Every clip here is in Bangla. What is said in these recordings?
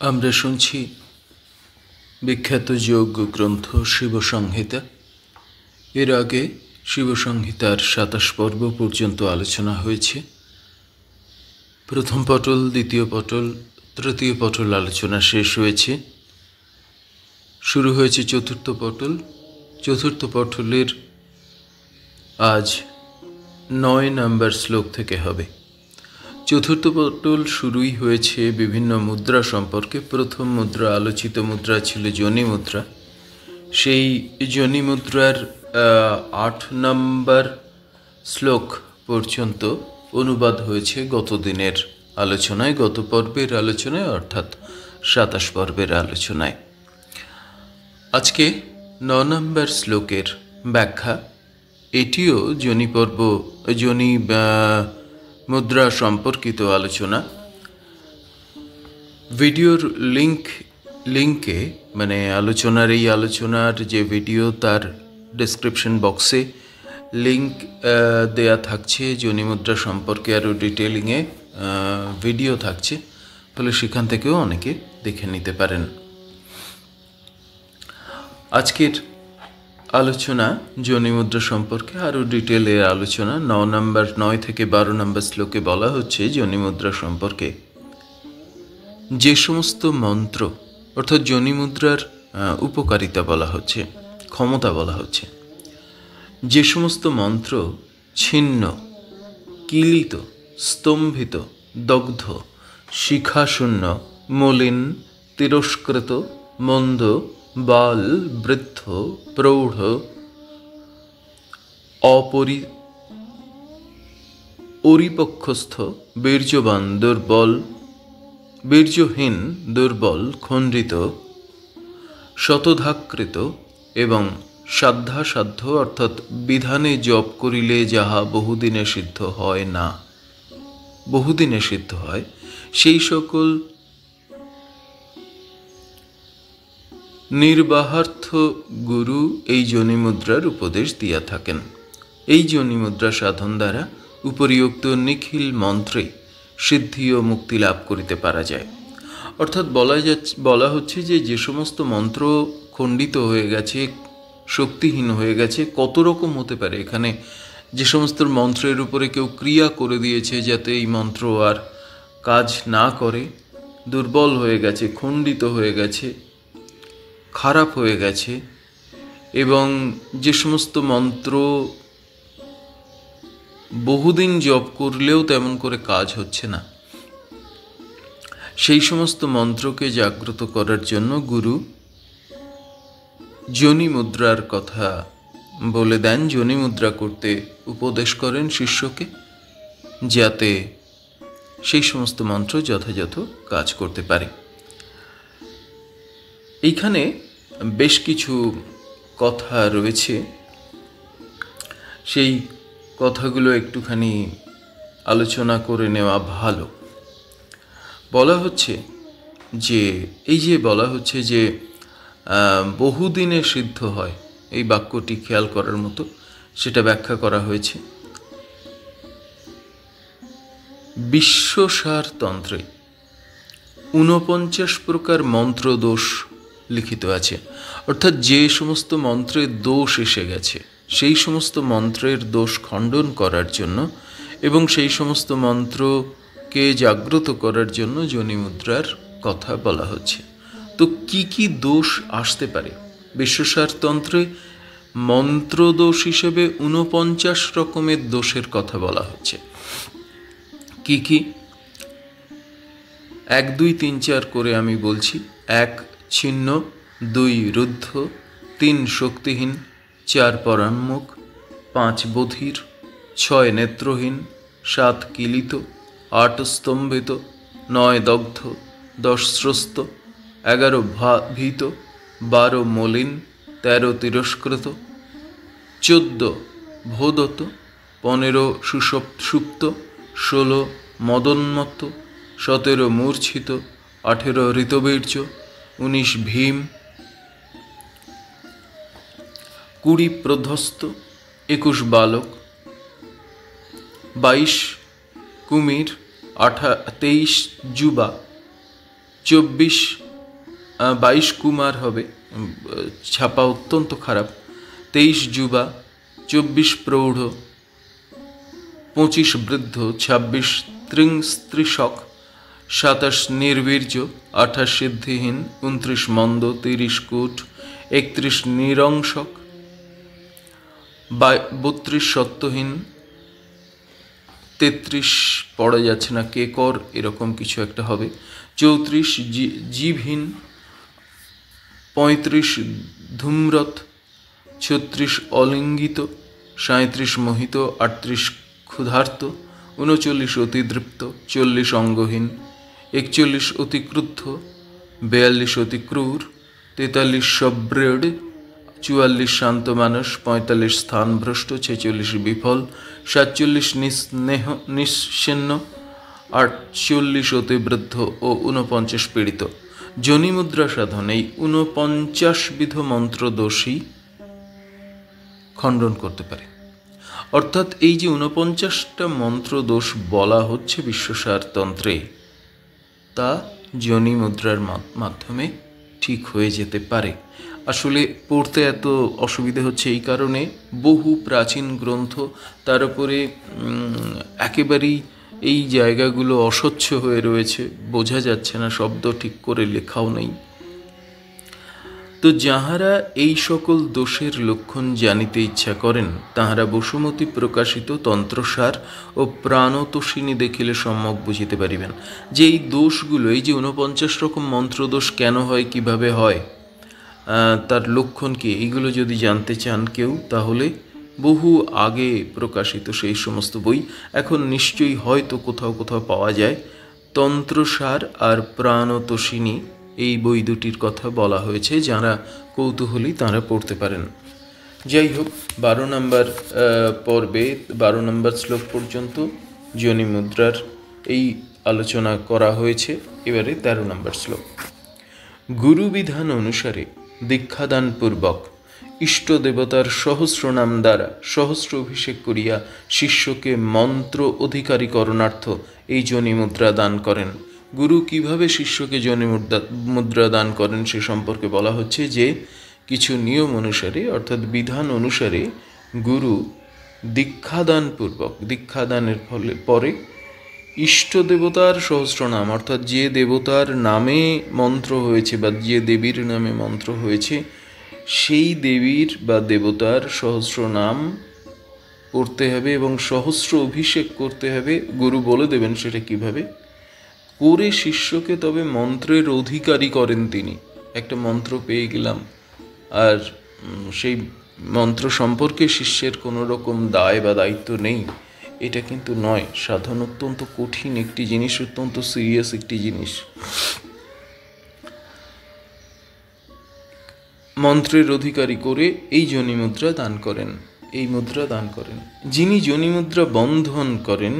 আমরা শুনছি বিখ্যাত যোগ গ্রন্থ শিবসংহিতা। এর আগে শিবসংহিতার ২৭ পর্ব পর্যন্ত আলোচনা হয়েছে। প্রথম পটল, দ্বিতীয় পটল, তৃতীয় পটল আলোচনা শেষ হয়েছে। শুরু হয়েছে চতুর্থ পটল। চতুর্থ পটলের আজ ৯ নম্বর শ্লোক থেকে হবে। চতুর্থ পটল শুরুই হয়েছে বিভিন্ন মুদ্রা সম্পর্কে। প্রথম মুদ্রা, আলোচিত মুদ্রা ছিল যোনি মুদ্রা। সেই যোনি মুদ্রার ৮ নম্বর শ্লোক পর্যন্ত অনুবাদ হয়েছে গত দিনের আলোচনায়, গত পর্বের আলোচনায়, অর্থাৎ ২৭ পর্বের আলোচনায়। আজকে ৯ নম্বর শ্লোকের ব্যাখ্যা। এটিও যোনি পর্ব, যোনি মুদ্রা সম্পর্কিত আলোচনা। ভিডিওর লিঙ্কে মানে আলোচনার যে ভিডিও, তার ডেসক্রিপশন বক্সে লিঙ্ক দেয়া থাকছে। যোনি মুদ্রা সম্পর্কে আরও ডিটেলিংয়ে ভিডিও থাকছে, ফলে সেখান থেকেও অনেকে দেখে নিতে পারেন। আজকের আলোচনা যোনি মুদ্রা সম্পর্কে আরও ডিটেলের আলোচনা। ৯ থেকে ১২ নম্বর শ্লোকে বলা হচ্ছে যোনি মুদ্রা সম্পর্কে যে সমস্ত মন্ত্র, অর্থাৎ যোনি মুদ্রার উপকারিতা বলা হচ্ছে, ক্ষমতা বলা হচ্ছে। যে সমস্ত মন্ত্র ছিন্ন, কিলিত, স্তম্ভিত, দগ্ধ, শিখাশূন্য, মলিন, তিরস্কৃত, মন্দ, বাল, বৃদ্ধ, প্রৌঢ়, অপরিপক্ষস্থ, বীর্যবান, দুর্বল, বীর্যহীন, দুর্বল, খণ্ডিত, শতধাকৃত এবং সাধ্যাসাধ্য, অর্থাৎ বিধানে জপ করিলে যাহা বহুদিনে সিদ্ধ হয় না, বহুদিনে সিদ্ধ হয়, সেই সকল নির্বাহার্থ গুরু এই যোনি মুদ্রার উপদেশ দিয়া থাকেন। এই যোনি মুদ্রা সাধন দ্বারা উপরিউক্ত নিখিল মন্ত্রে সিদ্ধি ও মুক্তি লাভ করিতে পারা যায়। অর্থাৎ বলা হচ্ছে যে সমস্ত মন্ত্র খণ্ডিত হয়ে গেছে, শক্তিহীন হয়ে গেছে, কত রকম হতে পারে। এখানে যে সমস্ত মন্ত্রের উপরে কেউ ক্রিয়া করে দিয়েছে যাতে এই মন্ত্র আর কাজ না করে, দুর্বল হয়ে গেছে, খণ্ডিত হয়ে গেছে, খারাপ হয়ে গেছে, এবং যে সমস্ত মন্ত্র বহুদিন জপ করলেও তেমন করে কাজ হচ্ছে না, সেই সমস্ত মন্ত্রকে জাগ্রত করার জন্য গুরু যোনি মুদ্রার কথা বলে দেন। যোনি মুদ্রা করতে উপদেশ করেন শিষ্যকে, যাতে সেই সমস্ত মন্ত্র যথাযথ কাজ করতে পারে। এইখানে বেশ কিছু কথা রয়েছে, সেই কথাগুলো একটুখানি আলোচনা করে নেওয়া ভালো। বলা হচ্ছে যে বহুদিনে সিদ্ধ হয়, এই বাক্যটি খেয়াল করার মতো। সেটা ব্যাখ্যা করা হয়েছে বিশ্বসার তন্ত্রে ৪৯ প্রকার মন্ত্র দোষ লিখিত আছে। অর্থাৎ যে সমস্ত মন্ত্রে দোষ এসে গেছে, সেই সমস্ত মন্ত্রের দোষ খণ্ডন করার জন্য এবং সেই সমস্ত মন্ত্রকে জাগ্রত করার জন্য যোনি মুদ্রার কথা বলা হচ্ছে। তো কি দোষ আসতে পারে? বিশ্বসার তন্ত্রে মন্ত্রদোষ হিসেবে ৪৯ রকমের দোষের কথা বলা হচ্ছে। কি? ১, ২, ৩, ৪ করে আমি বলছি। ১, ছিন্ন, ২, রুদ্ধ, ৩, শক্তিহীন, ৪, পরান্মুখ, ৫, বধির, ৬, নেত্রহীন, ৭, কিলিত, ৮, স্তম্ভিত, ৯, দগ্ধ, ১০, স্রস্ত, ১১, ভীত, ১২, মলিন, ১৩, তিরস্কৃত, ১৪, ভোদত, ১৫, সুপ্ত, ১৬, মদোন্মত্ত, ১৭, মূর্ছিত, ১৮, ঋতবীর্য, ১৯, ভীম, ২০, প্রধ্বস্ত, ২১, বালক, ২২, কুমির, ২৩, যুবা, 22 কুমার হবে, ছাপা অত্যন্ত খারাপ। 23 যুবা, 24 প্রৌঢ়, 25 বৃদ্ধ, 26 স্ত্রীশক, 27 নির্বীর্য, 28 সিদ্ধিহীন, 29 মন্দ, 30 কূট, 31 নিরংশক, 32 সত্যহীন, 33 পড়া যাচ্ছে না, কেকর এরকম কিছু একটা হবে, 34 জীবহীন, 35 ধূম্রত, 36 অলিঙ্গিত, 37 মোহিত, 38 ক্ষুধার্ত, 39 অতিদৃপ্ত, 40 অঙ্গহীন, 41 অতিক্রুদ্ধ, 42 অতি ক্রূর, 43 সব্রেড, 44 শান্ত মানুষ, 45 স্থানভ্রষ্ট, 46 বিফল, 47 নিঃস্নেহ, 48 অতিবৃদ্ধ ও 49 পীড়িত। যোনিমুদ্রা সাধন এই 49 বিধ মন্ত্রদোষী খণ্ডন করতে পারে। অর্থাৎ এই যে 49টা মন্ত্রদোষ বলা হচ্ছে বিশ্বসার তন্ত্রে, তা যোনিমুদ্রার মাধ্যমে ঠিক হয়ে যেতে পারে। আসলে পড়তে এত অসুবিধে হচ্ছে এই কারণে, বহু প্রাচীন গ্রন্থ, তার উপরে একেবারেই এই জায়গাগুলো অস্বচ্ছ হয়ে রয়েছে, বোঝা যাচ্ছে না, শব্দ ঠিক করে লেখাও নেই। তো যাহারা এই সকল দোষের লক্ষণ জানিতে ইচ্ছা করেন, তাহারা বসুমতী প্রকাশিত তন্ত্রসার ও প্রাণতোষিনী দেখিলে সম্যক বুঝিতে পারিবেন যে এই দোষগুলো, এই যে 49 রকম মন্ত্রদোষ কেন হয়, কিভাবে হয়, তার লক্ষণ কি, এইগুলো যদি জানতে চান কেউ, তাহলে বহু আগে প্রকাশিত সেই সমস্ত বই এখন নিশ্চয়ই হয়তো কোথাও কোথাও পাওয়া যায়। তন্ত্রসার আর প্রাণতোষিনী এই বই দুটির কথা বলা হয়েছে, যারা কৌতূহলী তারা পড়তে পারেন। যাই হোক, 12 নম্বর পর্বে 12 নম্বর শ্লোক পর্যন্ত যোনিমুদ্রার এই আলোচনা করা হয়েছে। এবারে 13 নম্বর শ্লোক। গুরুবিধান অনুসারে দীক্ষাদানপূর্বক ইষ্ট দেবতার সহস্রনাম দ্বারা সহস্র অভিষেক করিয়া শিষ্যকে মন্ত্র অধিকারী করণার্থ এই যোনিমুদ্রা দান করেন। গুরু কিভাবে শিষ্যকে যোনিমুদ্রা দান করেন সে সম্পর্কে বলা হচ্ছে যে কিছু নিয়ম অনুসারে, অর্থাৎ বিধান অনুসারে গুরু দীক্ষাদানপূর্বক, দীক্ষাদানের পরে ইষ্ট দেবতার সহস্রনাম, অর্থাৎ যে দেবতার নামে মন্ত্র হয়েছে বা যে দেবীর নামে মন্ত্র হয়েছে, সেই দেবীর বা দেবতার সহস্রনাম পড়তে হবে এবং সহস্র অভিষেক করতে হবে। গুরু বলে দেবেন সেটা কিভাবে করে শিষ্যকে তবে মন্ত্রের অধিকারী করেন তিনি। একটা মন্ত্র পেয়ে গেলাম আর সেই মন্ত্র সম্পর্কে শিষ্যের কোনো রকম দায় বা দায়িত্ব নেই, এটা কিন্তু নয়। সাধন অত্যন্ত কঠিন একটি জিনিস, অত্যন্ত সিরিয়াস একটি জিনিস। মন্ত্রের অধিকারী করে এই যোনিমুদ্রা দান করেন, এই মুদ্রা দান করেন। যিনি যোনিমুদ্রা বন্ধন করেন,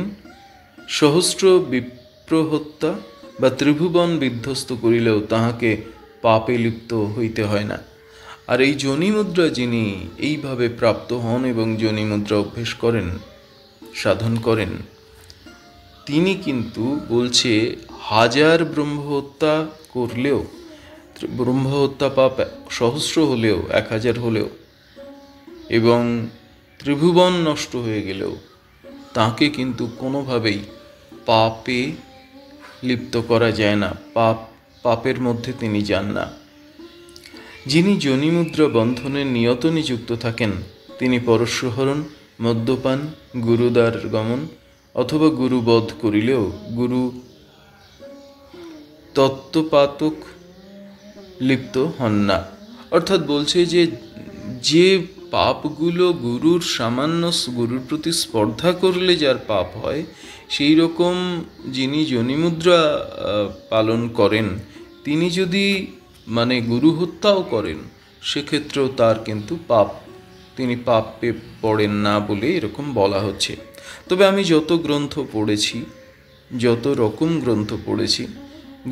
সহস্র বিপ্রহত্যা বা ত্রিভুবন বিধ্বস্ত করিলেও তাহাকে পাপে লিপ্ত হইতে হয় না। আর এই যোনিমুদ্রা যিনি এইভাবে প্রাপ্ত হন এবং যোনিমুদ্রা অভ্যেস করেন, সাধন করেন, তিনি কিন্তু বলছে 1000 ব্রহ্মহত্যা করলেও, ব্রহ্মহত্যা পাপ 100 হলেও, 1000 হলেও, এবং ত্রিভুবন নষ্ট হয়ে গেলেও তাকে কিন্তু কোনোভাবেই পাপে লিপ্ত করা যায় না, পাপের মধ্যে তিনি যান না। যিনি যোনিমুদ্রা বন্ধনে নিয়ত নিযুক্ত থাকেন, তিনি পরশ্বহরণ, মদ্যপান, গুরুদ্বার গমন অথবা গুরুবধ করিলেও গুরু তত্ত্বপাতক লিপ্ত হন না। অর্থাৎ বলছে যে যে পাপগুলো গুরুর সামান্য, গুরুর প্রতি স্পর্ধা করলে যার পাপ হয়, সেই রকম যিনি যোনিমুদ্রা পালন করেন, তিনি যদি গুরু হত্যাও করেন, সেক্ষেত্রেও তার কিন্তু তিনি পাপে পড়েন না বলে এরকম বলা হচ্ছে। তবে আমি যত গ্রন্থ পড়েছি, যত রকম গ্রন্থ পড়েছি,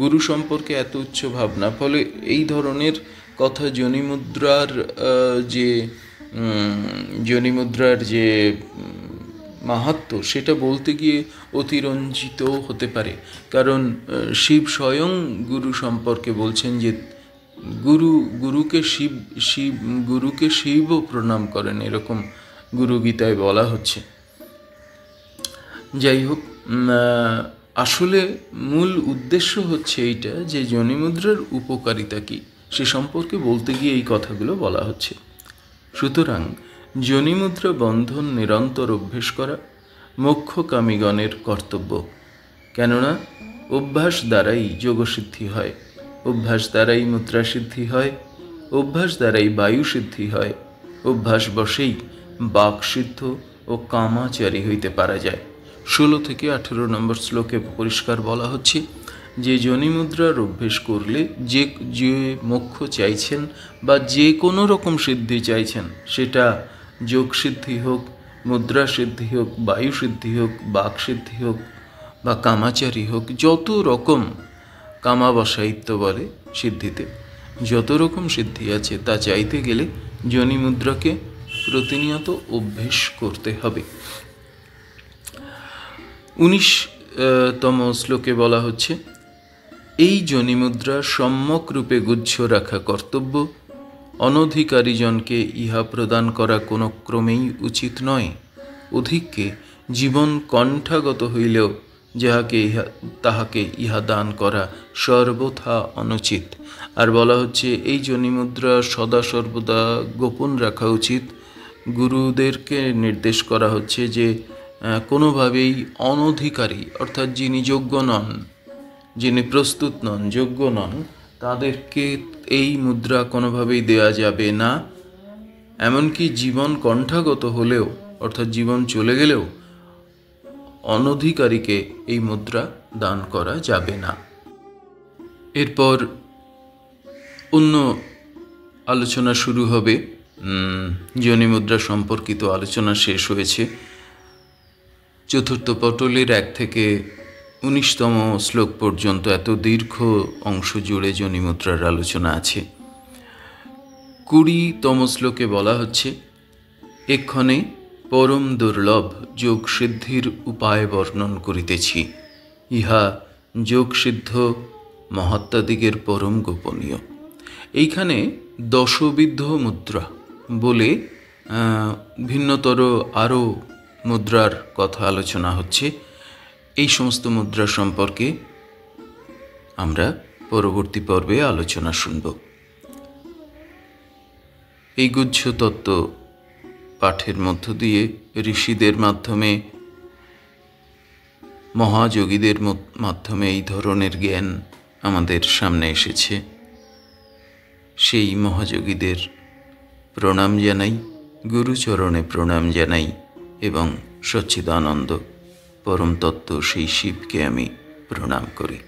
গুরু সম্পর্কে এত উচ্চ ভাবনা, ফলে এই ধরনের কথা যোনিমুদ্রার যে মাহাত্ম্য সেটা বলতে গিয়ে অতিরঞ্জিত হতে পারে, কারণ শিব স্বয়ং গুরু সম্পর্কে বলছেন যে গুরুকে শিবও প্রণাম করেন, এরকম গুরু গীতায় বলা হচ্ছে। যাই হোক, আসলে মূল উদ্দেশ্য হচ্ছে এইটা যে যোনিমুদ্রার উপকারিতা কী সে সম্পর্কে বলতে গিয়ে এই কথাগুলো বলা হচ্ছে। সুতরাং যোনিমুদ্রা বন্ধন নিরন্তর অভ্যেস করা মোক্ষকামীগণের কর্তব্য, কেননা অভ্যাস দ্বারাই যোগসিদ্ধি হয়, অভ্যাস দ্বারাই মুদ্রাসিদ্ধি হয়, অভ্যাস দ্বারাই বায়ুসিদ্ধি হয়, অভ্যাস বশেই বাকসিদ্ধ ও কামাচারী হইতে পারা যায়। 16 থেকে 18 নম্বর শ্লোকে পরিষ্কার বলা হচ্ছে যে যোনিমুদ্রার অভ্যেস করলে যে মোক্ষ চাইছেন বা যে কোনো রকম সিদ্ধি চাইছেন, সেটা যোগসিদ্ধি হোক, মুদ্রাসিদ্ধি হোক, বায়ুসিদ্ধি হোক, বাকসিদ্ধি হোক বা কামাচারী হোক, যত রকম কামাবসায়িত্ব বলে সিদ্ধিতে, যত রকম সিদ্ধি আছে তা চাইতে গেলে যোনিমুদ্রাকে প্রতিনিয়ত অভ্যেস করতে হবে। 19তম শ্লোকে বলা হচ্ছে এই যোনিমুদ্রা সম্যক রূপে গুচ্ছ রাখা কর্তব্য, অনধিকারীজনকে ইহা প্রদান করা কোনো ক্রমেই উচিত নয়। অধিককে জীবন কণ্ঠাগত হইলেও তাহাকে ইহা দান করা সর্বথা অনুচিত। আর বলা হচ্ছে এই যোনিমুদ্রা সদা সর্বদা গোপন রাখা উচিত। গুরুদেরকে নির্দেশ করা হচ্ছে যে কোনোভাবেই অনধিকারী, অর্থাৎ যিনি যোগ্য নন, যিনি প্রস্তুত নন, যোগ্য নন, তাদেরকে এই মুদ্রা কোনোভাবেই দেয়া যাবে না। এমনকি জীবন কণ্ঠাগত হলেও, অর্থাৎ জীবন চলে গেলেও অনধিকারীকে এই মুদ্রা দান করা যাবে না। এরপর অন্য আলোচনা শুরু হবে। যোনিমুদ্রা সম্পর্কিত আলোচনা শেষ হয়েছে। চতুর্থ পটলের 1 থেকে 19তম শ্লোক পর্যন্ত এত দীর্ঘ অংশ জুড়ে যোনিমুদ্রার আলোচনা আছে। 20তম শ্লোকে বলা হচ্ছে এক্ষণে পরম দুর্লভ যোগ সিদ্ধির উপায় বর্ণন করিতেছি, ইহা যোগসিদ্ধ মহাত্মাদিগের পরম গোপনীয়। এইখানে দশবিধ মুদ্রা বলে ভিন্নতর আরও মুদ্রার কথা আলোচনা হচ্ছে। এই সমস্ত মুদ্রা সম্পর্কে আমরা পরবর্তী পর্বে আলোচনা শুনব। এই গুহ্য তত্ত্ব পাঠের মধ্য দিয়ে ঋষিদের মাধ্যমে, মহাযোগীদের মাধ্যমে এই ধরনের জ্ঞান আমাদের সামনে এসেছে। সেই মহাযোগীদের প্রণাম জানাই, গুরুচরণে প্রণাম জানাই এবং সচ্চিদানন্দ পরম তত্ত্ব সেই শিবকে আমি প্রণাম করি।